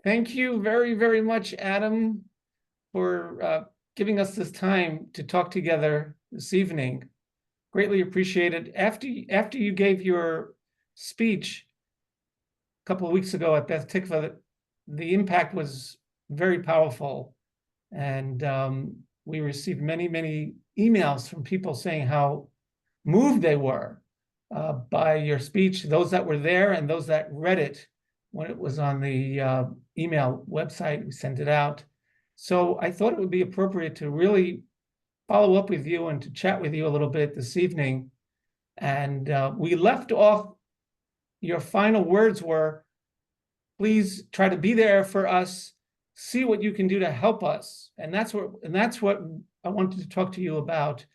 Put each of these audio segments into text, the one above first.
Thank you very, very much, Adam, for giving us this time to talk together this evening. Greatly appreciated. After you gave your speech a couple of weeks ago at Beth Tikvah, the impact was very powerful. And we received many, many emails from people saying how moved they were by your speech, those that were there and those that read it when it was on the email website. We sent it out. So I thought it would be appropriate to really follow up with you and to chat with you a little bit this evening. And we left off, your final words were, please try to be there for us, see what you can do to help us. And that's what I wanted to talk to you about.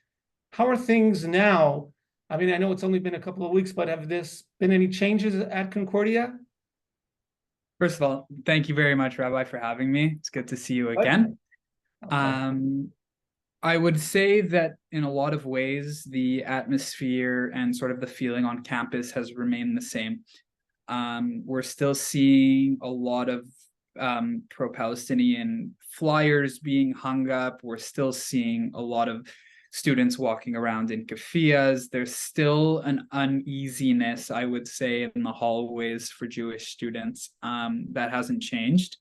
How are things now? I mean, I know it's only been a couple of weeks, but have this been any changes at Concordia? First of all, thank you very much, Rabbi, for having me. It's good to see you again. I would say that in a lot of ways, the atmosphere and sort of the feeling on campus has remained the same. We're still seeing a lot of pro-Palestinian flyers being hung up. We're still seeing a lot of students walking around in keffiyehs. There's still an uneasiness, I would say, in the hallways for Jewish students. That hasn't changed.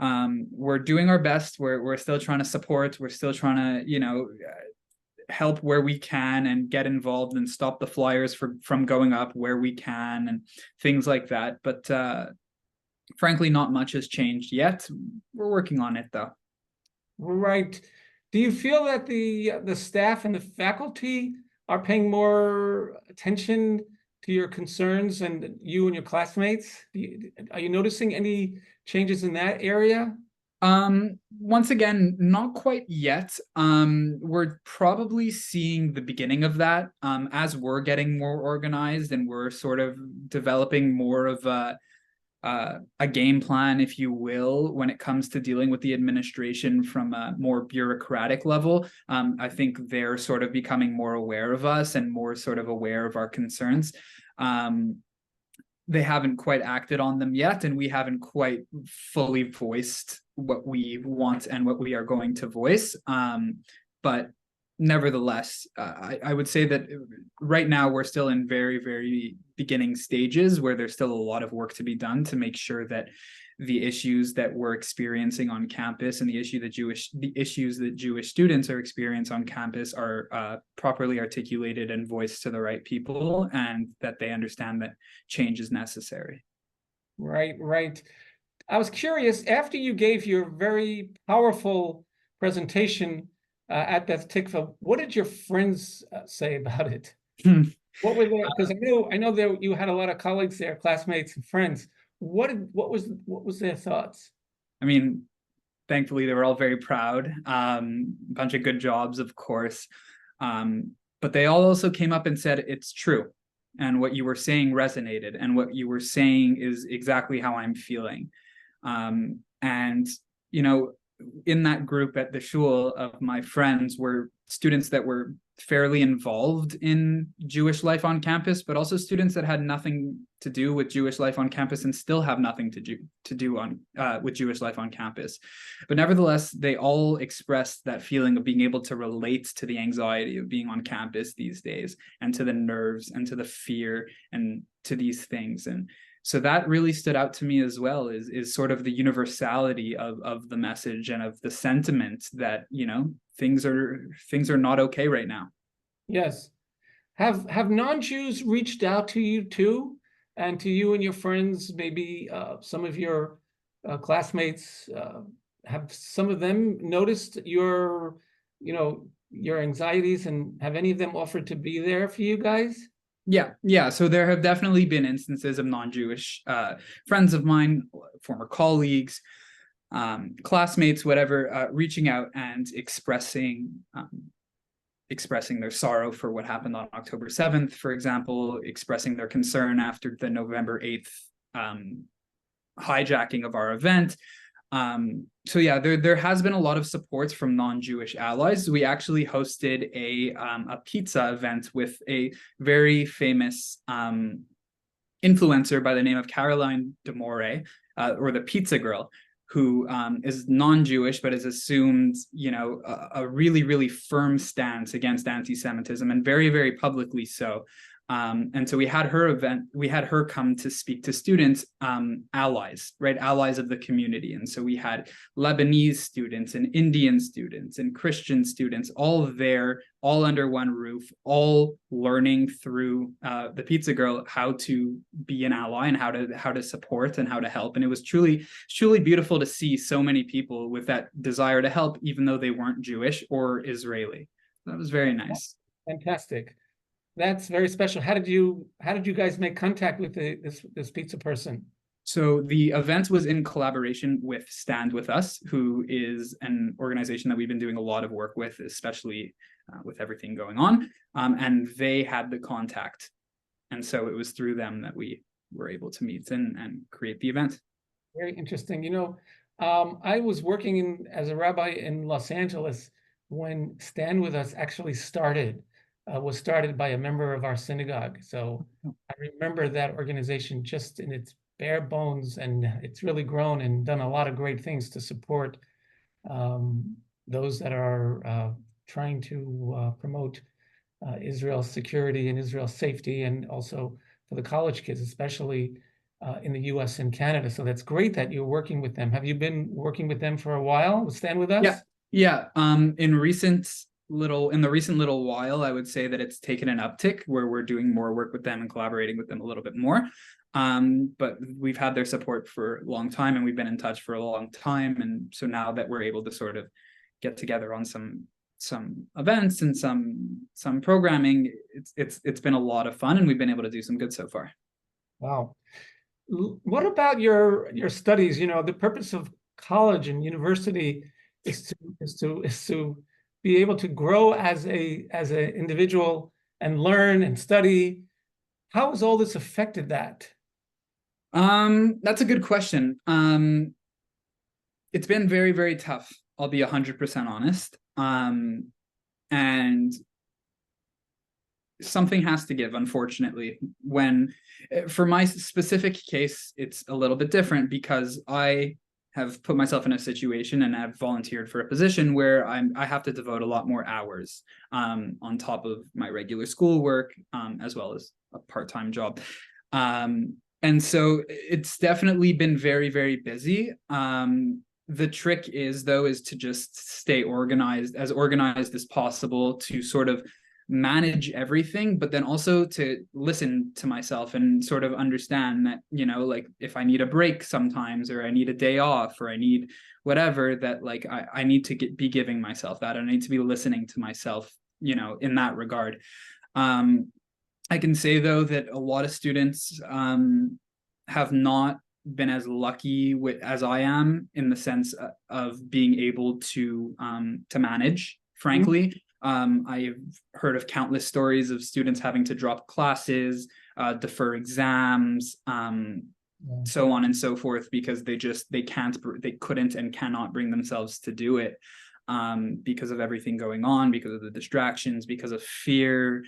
We're doing our best. We're still trying to support. We're still trying to, help where we can and get involved and stop the flyers from going up where we can and things like that. But frankly, not much has changed yet. We're working on it, though. Right. Do you feel that the staff and the faculty are paying more attention to your concerns and you and your classmates? Are you noticing any changes in that area? Once again, not quite yet. We're probably seeing the beginning of that as we're getting more organized and we're sort of developing more of a game plan, if you will, when it comes to dealing with the administration from a more bureaucratic level. I think they're sort of becoming more aware of us and more sort of aware of our concerns. They haven't quite acted on them yet, and we haven't quite fully voiced what we want and what we are going to voice. But nevertheless, I would say that right now we're still in very, very beginning stages where there's still a lot of work to be done to make sure that the issues that we're experiencing on campus and the issues that Jewish students are experiencing on campus are properly articulated and voiced to the right people, and that they understand that change is necessary. Right. I was curious, after you gave your very powerful presentation at Beth Tikvah, what did your friends say about it? What were they? Because I know that you had a lot of colleagues there, classmates and friends. What was their thoughts? I mean, thankfully they were all very proud. Bunch of good jobs, of course. But they all also came up and said it's true, and what you were saying resonated, and what you were saying is exactly how I'm feeling. And in that group at the shul of my friends were students that were fairly involved in Jewish life on campus, but also students that had nothing to do with Jewish life on campus and still have nothing to do with Jewish life on campus. But nevertheless, they all expressed that feeling of being able to relate to the anxiety of being on campus these days, and to the nerves and to the fear and to these things. And so that really stood out to me as well, is sort of the universality of the message and of the sentiment that, things are not okay right now. Yes. Have non-Jews reached out to you too, and to you and your friends? Maybe some of your classmates, have some of them noticed your anxieties, and have any of them offered to be there for you guys? Yeah. So there have definitely been instances of non-Jewish friends of mine, former colleagues, classmates, whatever, reaching out and expressing their sorrow for what happened on October 7th, for example, expressing their concern after the November 8th hijacking of our event. So yeah, there has been a lot of support from non-Jewish allies. We actually hosted a pizza event with a very famous influencer by the name of Caroline Demore, or the Pizza Girl, who is non-Jewish but has assumed, a really, really firm stance against anti-Semitism, and very, very publicly so. And so we had her come to speak to students, allies, right? Allies of the community. And so we had Lebanese students and Indian students and Christian students all there, all under one roof, all learning through the Pizza Girl how to be an ally and how to support and how to help. And it was truly beautiful to see so many people with that desire to help, even though they weren't Jewish or Israeli. That was very nice. Fantastic. That's very special. How did you guys make contact with this pizza person? So the event was in collaboration with Stand With Us, who is an organization that we've been doing a lot of work with, especially with everything going on. And they had the contact. And so it was through them that we were able to meet and create the event. Very interesting. I was working as a rabbi in Los Angeles when Stand With Us actually was started by a member of our synagogue. So I remember that organization just in its bare bones, and it's really grown and done a lot of great things to support those that are trying to promote Israel's security and Israel's safety, and also for the college kids, especially in the US and Canada. So that's great that you're working with them. Have you been working with them for a while? Stand With Us? Yeah. In the recent little while, I would say that it's taken an uptick where we're doing more work with them and collaborating with them a little bit more. But we've had their support for a long time, and we've been in touch for a long time. And so now that we're able to sort of get together on some events and some programming, it's been a lot of fun, and we've been able to do some good so far. Wow. What about your studies? The purpose of college and university is to be able to grow as an individual and learn and study. How has all this affected that? That's a good question. It's been very, very tough. I'll be 100% honest. And something has to give, unfortunately. For my specific case, it's a little bit different because I have put myself in a situation and have volunteered for a position where I have to devote a lot more hours on top of my regular schoolwork, as well as a part-time job. And so it's definitely been very, very busy. The trick is to just stay organized as possible, to sort of manage everything, but then also to listen to myself and sort of understand that, like if I need a break sometimes, or I need a day off, or I need whatever, that like I need to be giving myself that. I need to be listening to myself, in that regard. I can say though that a lot of students have not been as lucky as I am, in the sense of being able to manage, frankly. Mm-hmm. I've heard of countless stories of students having to drop classes, defer exams, so on and so forth, because they couldn't and cannot bring themselves to do it, because of everything going on, because of the distractions, because of fear.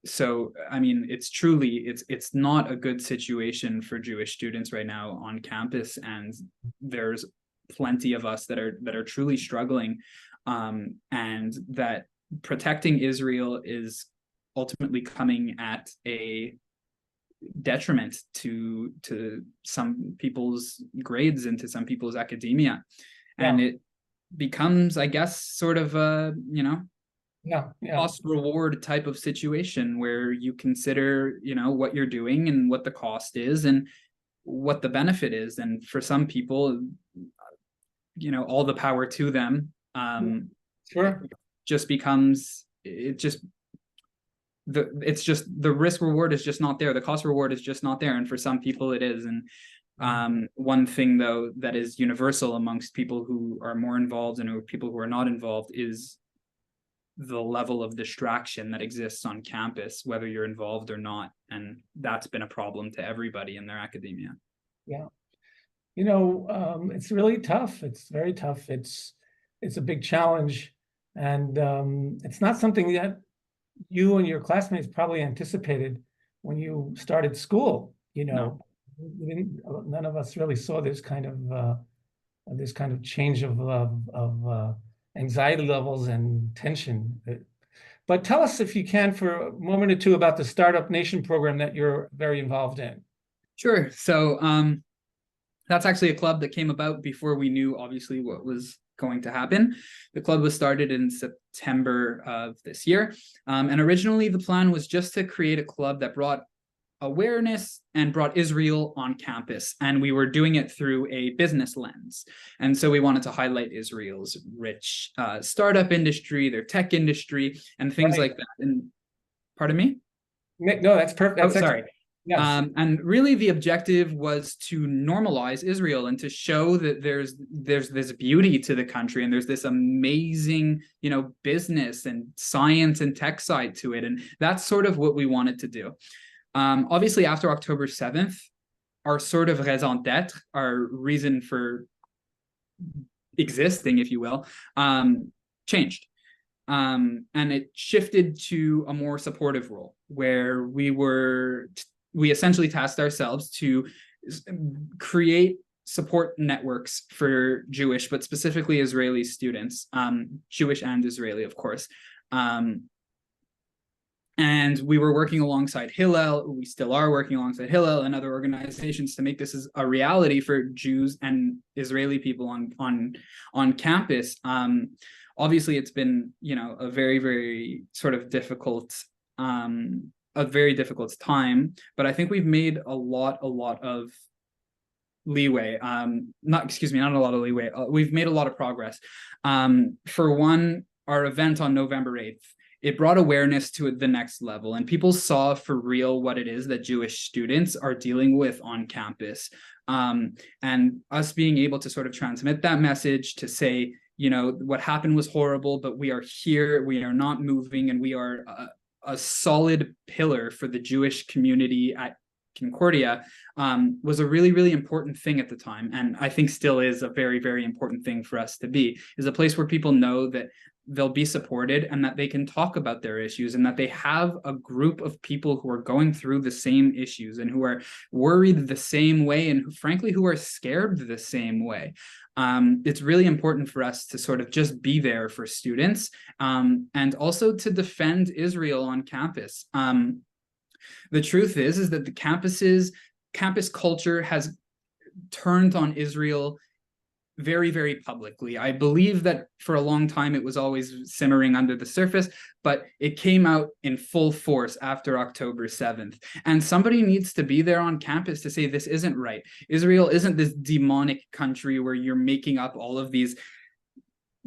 So, I mean, it's not a good situation for Jewish students right now on campus, and there's plenty of us that are truly struggling. And that protecting Israel is ultimately coming at a detriment to some people's grades and to some people's academia. Yeah. And it becomes, I guess, sort of a, cost reward type of situation where you consider, what you're doing and what the cost is and what the benefit is. And for some people, all the power to them. Sure. Just becomes, the risk reward is just not there. The cost reward is just not there. And for some people it is. And one thing though that is universal amongst people who are more involved and people who are not involved is the level of distraction that exists on campus, whether you're involved or not. And that's been a problem to everybody in their academia. Yeah. It's really tough. It's very tough. It's a big challenge. And it's not something that you and your classmates probably anticipated when you started school. No. None of us really saw this kind of change of anxiety levels and tension. But tell us, if you can, for a moment or two, about the Startup Nation program that you're very involved in. Sure. So that's actually a club that came about before we knew, obviously, what was going to happen. The club was started in September of this year. And originally the plan was just to create a club that brought awareness and brought Israel on campus. And we were doing it through a business lens. And so we wanted to highlight Israel's rich startup industry, their tech industry, and things like that. And pardon me? No, that's perfect. That's sorry. Yes. And really the objective was to normalize Israel and to show that there's this beauty to the country, and there's this amazing, business and science and tech side to it. And that's sort of what we wanted to do. Obviously, after October 7th, our sort of raison d'etre, our reason for existing, if you will, changed. And it shifted to a more supportive role, where we essentially tasked ourselves to create support networks for Jewish, but specifically Israeli students, Jewish and Israeli, of course. And we were working alongside Hillel. We still are working alongside Hillel and other organizations to make this as a reality for Jews and Israeli people on campus. Obviously, it's been, a very, very sort of difficult time, but I think we've made a lot of leeway. Not a lot of leeway. We've made a lot of progress. For one, our event on November 8th, it brought awareness to the next level, and people saw for real what it is that Jewish students are dealing with on campus. And us being able to sort of transmit that message to say, what happened was horrible, but we are here, we are not moving, and we are a solid pillar for the Jewish community at Concordia, was a really, really important thing at the time. And I think still is a very, very important thing for us to be, is a place where people know that they'll be supported and that they can talk about their issues, and that they have a group of people who are going through the same issues and who are worried the same way, and frankly, who are scared the same way. It's really important for us to sort of just be there for students, and also to defend Israel on campus. The truth is that the campus culture has turned on Israel very, very publicly. I believe that for a long time it was always simmering under the surface, but it came out in full force after October 7th. And somebody needs to be there on campus to say this isn't right. Israel isn't this demonic country where you're making up all of these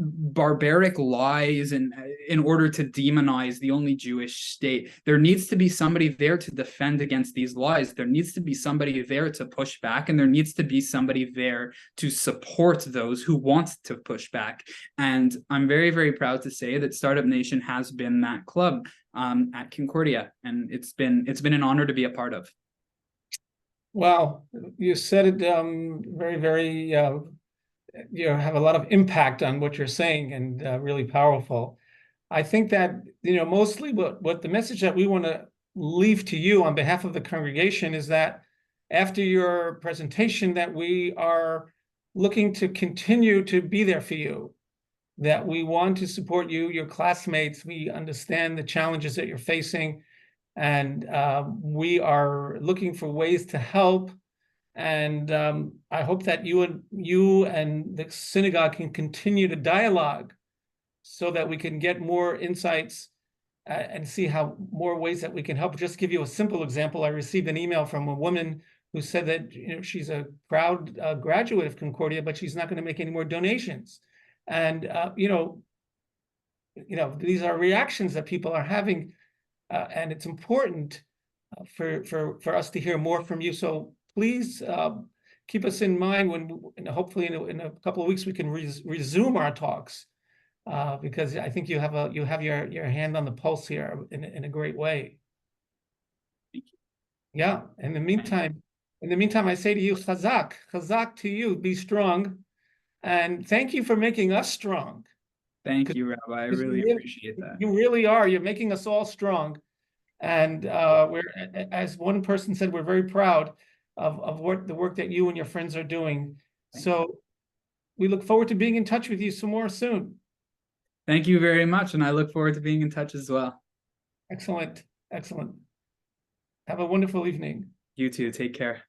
barbaric lies and in order to demonize the only Jewish state. There needs to be somebody there to defend against these lies. There needs to be somebody there to push back, and there needs to be somebody there to support those who want to push back. And I'm very, very proud to say that Startup Nation has been that club at Concordia, and it's been an honor to be a part of. Wow, you said it very, very you have a lot of impact on what you're saying, and really powerful. I think that, mostly what the message that we want to leave to you on behalf of the congregation is that after your presentation, that we are looking to continue to be there for you, that we want to support you, your classmates. We understand the challenges that you're facing, and we are looking for ways to help. And I hope that you and the synagogue can continue to dialogue so that we can get more insights and see how more ways that we can help. Just give you a simple example. I received an email from a woman who said that she's a proud graduate of Concordia, but she's not going to make any more donations. And these are reactions that people are having, and it's important for us to hear more from you. So please keep us in mind when hopefully in a couple of weeks we can resume our talks, because I think you have your hand on the pulse here in a great way. Thank you. Yeah. In the meantime, I say to you, chazak to you, be strong, and thank you for making us strong. Thank you, Rabbi. I really appreciate that. You really are. You're making us all strong. And as one person said, we're very proud of what the work that you and your friends are doing. So we look forward to being in touch with you some more soon. Thank you very much, and I look forward to being in touch as well. Excellent. Excellent. Have a wonderful evening. You too. Take care.